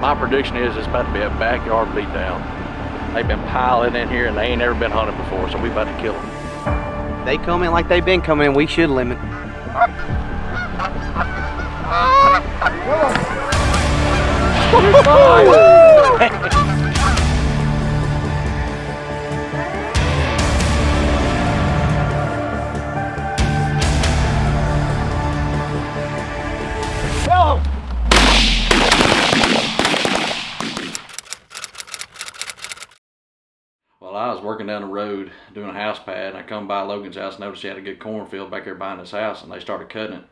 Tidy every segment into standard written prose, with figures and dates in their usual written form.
My prediction is it's about to be a backyard beatdown. They've been piling in here and they ain't never been hunted before, so we about to kill them. They come in like they've been coming in, we should limit. Well, I was working down the road doing a house pad, and I come by Logan's house and noticed he had a good cornfield back there behind his house, and they started cutting it.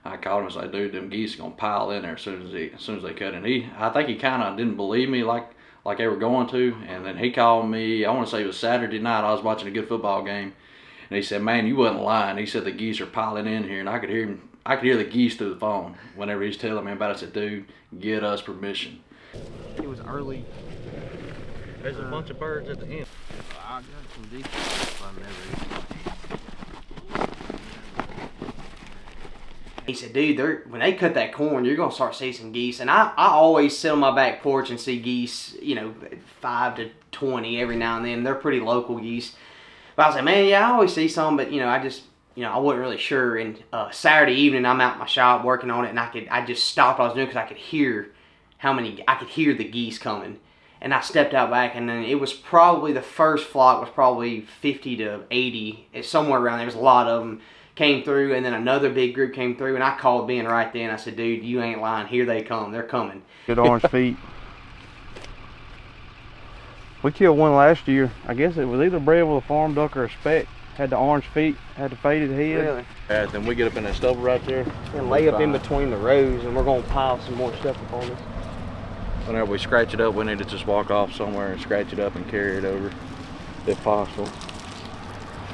I called him and said, dude, them geese are gonna pile in there as soon as they cut it. And I think he kind of didn't believe me like they were going to. And then he called me, I want to say it was Saturday night, I was watching a good football game, and he said, man, you wasn't lying. He said the geese are piling in here, and I could hear the geese through the phone whenever he's telling me about it. I said, dude, get us permission. It was early. There's a bunch of birds at the end. I got some decent fun there. He said, dude, when they cut that corn, you're going to start seeing some geese. And I always sit on my back porch and see geese, you know, 5 to 20 every now and then. They're pretty local geese. But I was like, man, yeah, I always see some, but, I wasn't really sure. And Saturday evening, I'm out in my shop working on it, and I just stopped what I was doing because I could hear the geese coming. And I stepped out back, and then it was probably, the first flock was probably 50 to 80. It's somewhere around there. There's a lot of them came through, and then another big group came through, and I called Ben right then. I said, dude, you ain't lying. Here they come. They're coming. Good orange feet. We killed one last year. I guess it was either bred with a farm duck or a speck. Had the orange feet, had the faded head. Really? Yeah, then we get up in that stubble right there. And lay up in between the rows, and we're going to pile some more stuff up on us. Whenever we scratch it up, we need to just walk off somewhere and scratch it up and carry it over, if possible.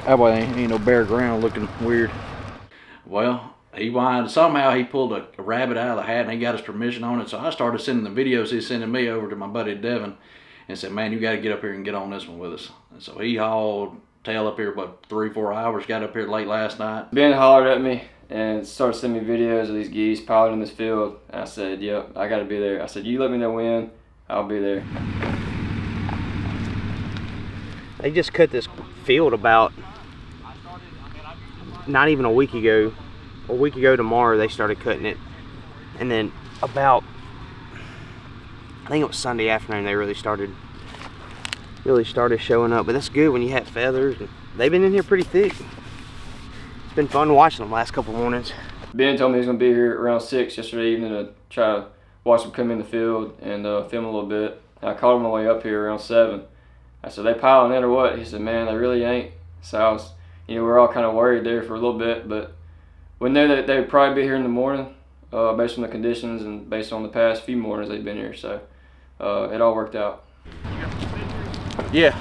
That way ain't no bare ground looking weird. Well, somehow he pulled a rabbit out of the hat and he got his permission on it. So I started sending the videos he's sending me over to my buddy Devin and said, man, you got to get up here and get on this one with us. And so he hauled tail up here about 3-4 hours, got up here late last night. Ben hollered at me and started sending me videos of these geese piling in this field. And I said, yep, I got to be there. I said, you let me know when, I'll be there. They just cut this field about, not even a week ago. A week ago tomorrow they started cutting it. And then about, I think it was Sunday afternoon they really started showing up. But that's good when you have feathers. And they've been in here pretty thick. It's been fun watching them last couple mornings. Ben told me he was going to be here around 6 yesterday evening to try to watch them come in the field and film a little bit. And I called him on the way up here around 7. I said, they piling in or what? He said, man, they really ain't. So I was, we're all kind of worried there for a little bit, but we knew that they would probably be here in the morning based on the conditions and based on the past few mornings they've been here. So it all worked out. Yeah,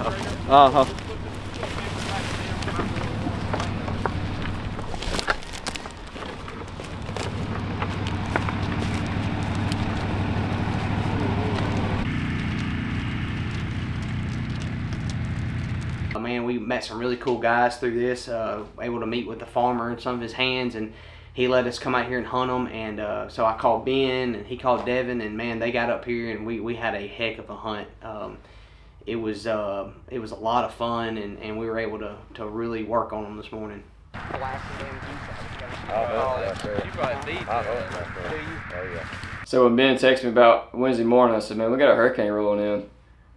Man, we met some really cool guys through this, able to meet with the farmer and some of his hands, and he let us come out here and hunt them. And so I called Ben and he called Devin, and man, they got up here and we had a heck of a hunt. It was a lot of fun, and we were able to really work on them this morning. So when Ben texted me about Wednesday morning, I said, man, we got a hurricane rolling in,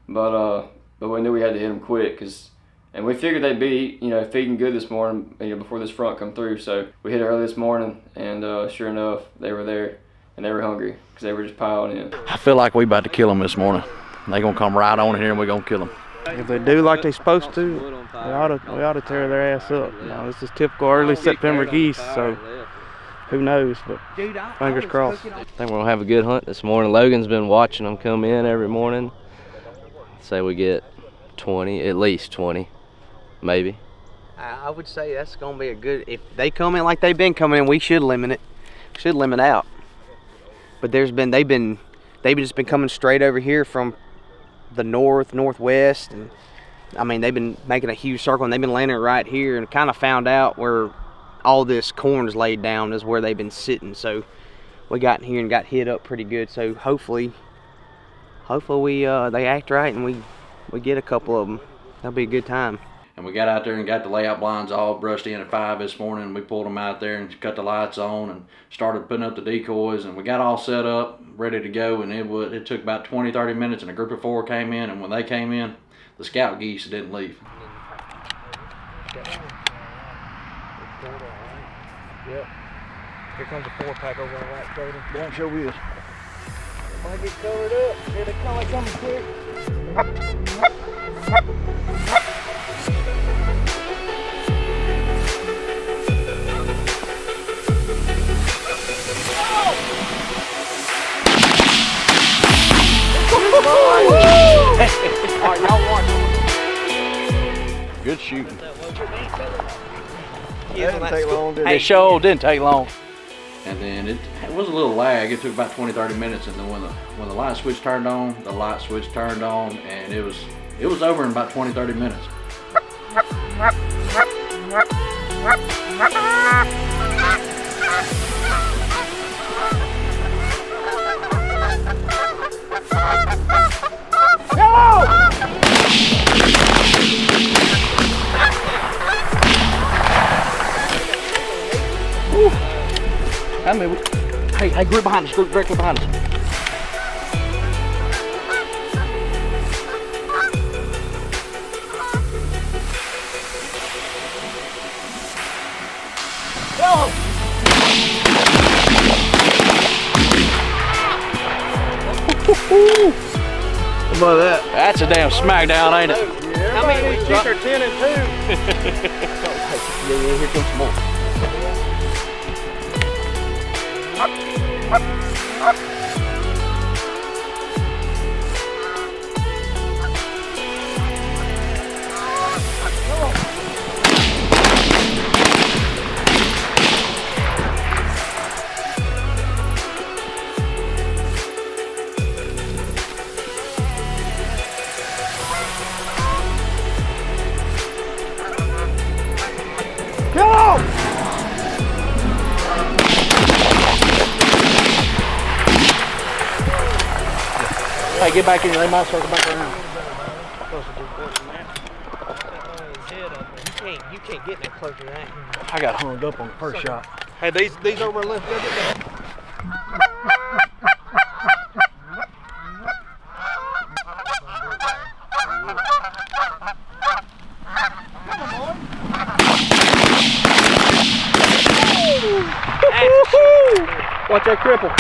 but we knew we had to hit them quick, and we figured they'd be, feeding good this morning, before this front come through. So we hit it early this morning, and sure enough, they were there, and they were hungry because they were just piling in. I feel like we about to kill them this morning. They gonna come right on in here and we're gonna kill them. If they do like they supposed to, we ought to tear their ass up. This is typical early September geese, so who knows, but fingers crossed. I think we're gonna have a good hunt this morning. Logan's been watching them come in every morning. Say we get 20, at least 20, maybe. I would say that's gonna be a good, if they come in like they've been coming in, we should limit it. Should limit out. But they've just been coming straight over here from the northwest, and I mean they've been making a huge circle, and they've been landing right here, and kind of found out where all this corn is laid down is where they've been sitting. So we got in here and got hit up pretty good. So hopefully hopefully they act right and we get a couple of them. That'll be a good time. And we got out there and got the layout blinds all brushed in at 5 this morning. We pulled them out there and cut the lights on and started putting up the decoys, and we got all set up, ready to go. And it took about 20-30 minutes, and a group of 4 came in, and when they came in, the scout geese didn't leave. Yep. Here comes a 4-pack over on the right shoulder. Don't show wheels. If I get covered up, here they come, coming quick. Alright, y'all watch. Good shooting. Didn't take long, did It sure didn't take long. And then it was a little lag. It took about 20-30 minutes, and then when the light switch turned on, the light switch turned on, and it was over in about 20-30 minutes. I mean, hey, group behind us, group directly behind us. How about that? That's a damn smackdown, ain't it? Yeah, how many we kick are 10 and 2? Yeah, here comes some more. Hey, get back in there. They might circle back around. You can't get no closer to that. I got hung up on the first shot. Hey, these over left. Watch that cripple.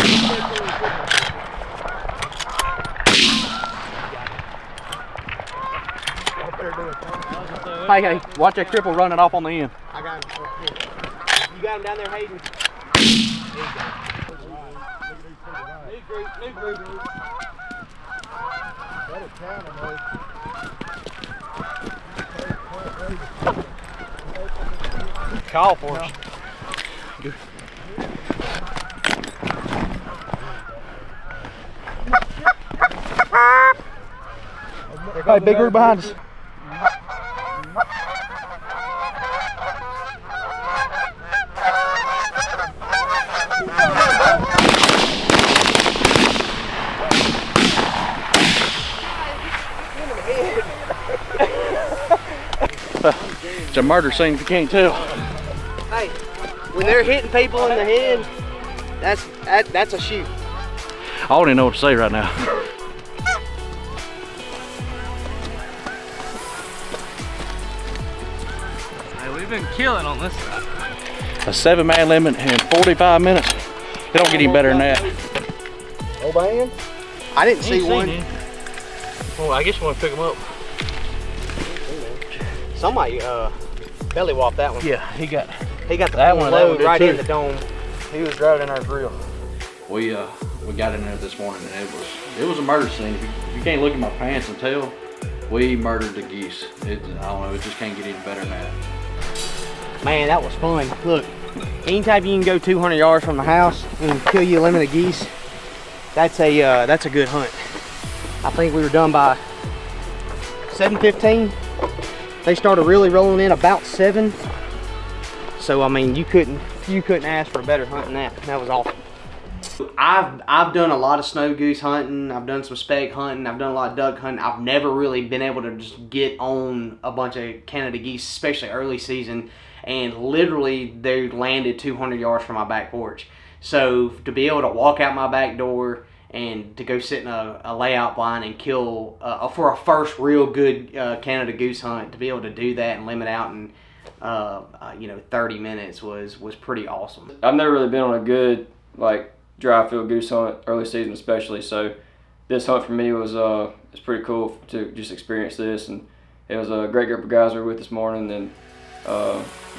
Hey, watch that cripple running off on the end. I got him. You got him down there, Hayden? New group. Call for us. Good. Hey, big group behind us. It's a murder scene if you can't tell. Hey, when they're hitting people in the head, that's a shoot. I don't even know what to say right now. Hey, we've been killing on this side. A 7-man limit in 45 minutes. It don't get any better than that. Oh, man. I didn't see one. Well, I guess you want to pick them up. Somebody belly whopped that one. Yeah, he got the that full one, load did right too. in the dome. He was driving in our grill. We got in there this morning, and it was a murder scene. You can't look at my pants and tell. We murdered the geese. I don't know. It just can't get any better than that. Man, that was fun. Look, anytime you can go 200 yards from the house and kill you a limit of geese, that's a good hunt. I think we were done by 7:15. They started really rolling in about 7. So I mean, you couldn't ask for a better hunt than that. That was awesome. I've done a lot of snow goose hunting. I've done some speck hunting. I've done a lot of duck hunting. I've never really been able to just get on a bunch of Canada geese, especially early season. And literally, they landed 200 yards from my back porch. So to be able to walk out my back door and to go sit in a layout blind and kill for a first real good Canada goose hunt, to be able to do that and limit out in 30 minutes was pretty awesome. I've never really been on a good dry field goose hunt early season, especially. So this hunt for me was it's pretty cool to just experience this, and it was a great group of guys we were with this morning, and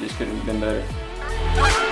just couldn't have been better.